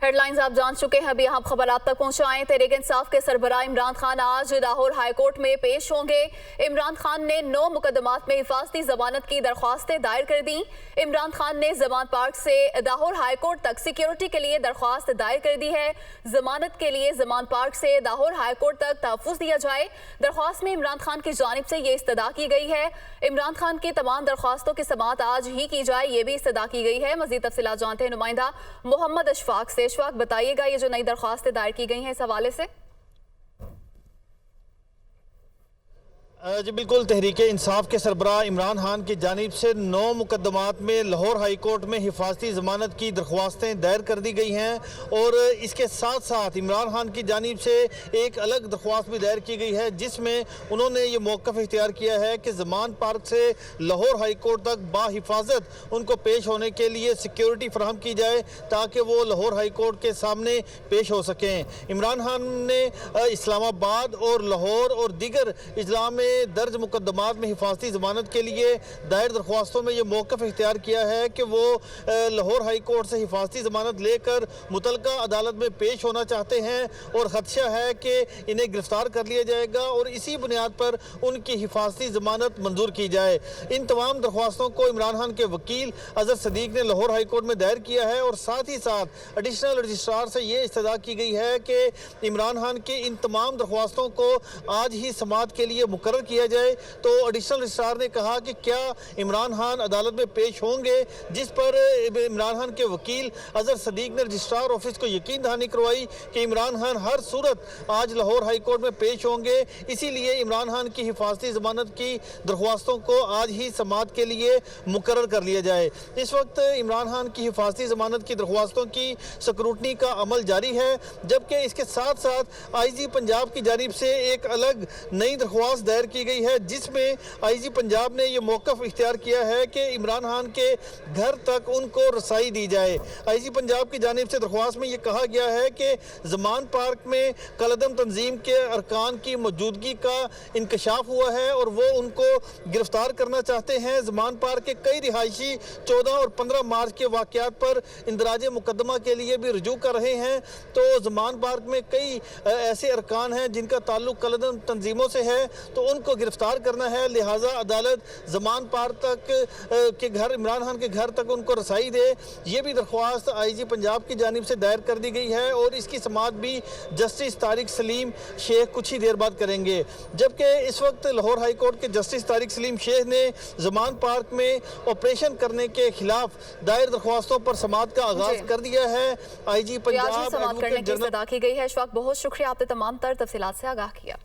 Headlines आप जान चुके हैं, अभी हम खबर आप तक पहुंचाएं। तहरीक इंसाफ के सरबराह इमरान खान आज लाहौर हाई कोर्ट में पेश होंगे। इमरान खान ने 9 मुकदमात में हिफाजती जमानत की दरख्वास्तें दायर कर दी। इमरान खान ने जमान पार्क से लाहौर हाई कोर्ट तक सिक्योरिटी के लिए दरख्वास्त दायर कर दी है। जमानत के लिए जमान पार्क से लाहौर हाई कोर्ट तक तहफ़्फ़ुज़ दिया जाए। दरख्वास्त में इमरान खान की जानिब से ये इस्तदा की गई है। इमरान खान की तमाम दरख्वास्तों की समाअत आज ही की जाए, ये भी इस्तदा की गई है। मज़ीद तफ़सीलात जानते हैं नुमाइंदा मोहम्मद अशफाक से। अशफाक, बताइएगा ये जो नई दरख्वास्तें दायर की गई हैं इस हवाले से। जी बिल्कुल, तहरीक इंसाफ के सरबराह इमरान खान की जानिब से 9 मुकदमात में लाहौर हाई कोर्ट में हिफाजती ज़मानत की दरख्वास्तें दायर कर दी गई हैं और इसके साथ साथ इमरान खान की जानिब से एक अलग दरख्वास्त भी दायर की गई है, जिसमें उन्होंने ये मौक़िफ़ इख्तियार किया है कि ज़मान पार्क से लाहौर हाई कोर्ट तक बाहिफाजत उनको पेश होने के लिए सिक्योरिटी फराहम की जाए ताकि वो लाहौर हाई कोर्ट के सामने पेश हो सकें। इमरान खान ने इस्लामाबाद और लाहौर और दीगर अजला में दर्ज मुकदमात में हिफाजती ज़मानत के लिए दायर दरख्वास्तों में ये मौक़िफ़ इख्तियार किया है कि वो लाहौर हाई कोर्ट से हिफाजती ज़मानत लेकर मुतलका अदालत में पेश होना चाहते हैं और ख़दशा है कि इन्हें गिरफ़्तार कर लिया जाएगा और इसी बुनियाद पर उनकी हिफाजती ज़मानत मंजूर की जाए। इन तमाम दरख्वास्तों को इमरान खान के वकील अज़हर सदीक ने लाहौर हाई कोर्ट में दायर किया है और साथ ही साथ एडिशनल रजिस्ट्रार से ये इस्तदा की गई है कि इमरान खान की इन तमाम दरख्वास्तों को आज ही समाअत के लिए मुकर्रर किया जाए। तो एडिशनल रजिस्ट्रार ने कहा कि क्या इमरान खान अदालत में पेश होंगे, जिस पर इमरान खान के वकील अज़हर सदीक ने रजिस्ट्रार ऑफिस को यकीन दहानी करवाई कि इमरान खान हर सूरत आज लाहौर हाई कोर्ट में पेश होंगे। इसीलिए इमरान खान की हिफाजती ज़मानत की दरख्वास्तों को आज ही समाअत के लिए मुकर्रर कर लिया जाए। इस वक्त इमरान खान की हिफाजती ज़मानत की दरख्वास्तों की स्क्रूटनी का अमल जारी है, जबकि इसके साथ साथ IG पंजाब की जानिब से एक अलग नई दरख्वास्त दायर की गई है, जिसमें IG पंजाब ने यह मौक़िफ़ इख्तियार किया है कि इमरान खान के घर तक उनको रसाई दी जाए। IG पंजाब की जानिब से दरख्वास्त में यह कहा गया है कि ज़मान पार्क में कलअदम तंजीम के अरकान की मौजूदगी का इंकशाफ हुआ है और वो उनको गिरफ्तार करना चाहते हैं। ज़मान पार्क के कई रिहायशी 14 और 15 मार्च के वाक़यात पर इंदराज मुकदमा के लिए भी रुजू कर रहे हैं। तो ज़मान पार्क में कई ऐसे अरकान हैं जिनका ताल्लुक कलअदम तंजीमों से है, तो उनको गिरफ्तार करना है। लिहाजा अदालत ज़मान पार्क तक के घर, इमरान खान के घर तक उनको रसाई दे। ये भी दरख्वास्त IG पंजाब की जानिब से दायर कर दी गई है और इसकी समाअत भी जस्टिस तारिक सलीम शेख कुछ ही देर बाद करेंगे। जबकि इस वक्त लाहौर हाई कोर्ट के जस्टिस तारिक सलीम शेख ने ज़मान पार्क में ऑपरेशन करने के खिलाफ दायर दरख्वास्तों पर समाअत का आगाज कर दिया है। IG पंजाब की गई है। इस वक्त बहुत शुक्रिया, आपने तमाम तर तफसीलात से आगाह किया।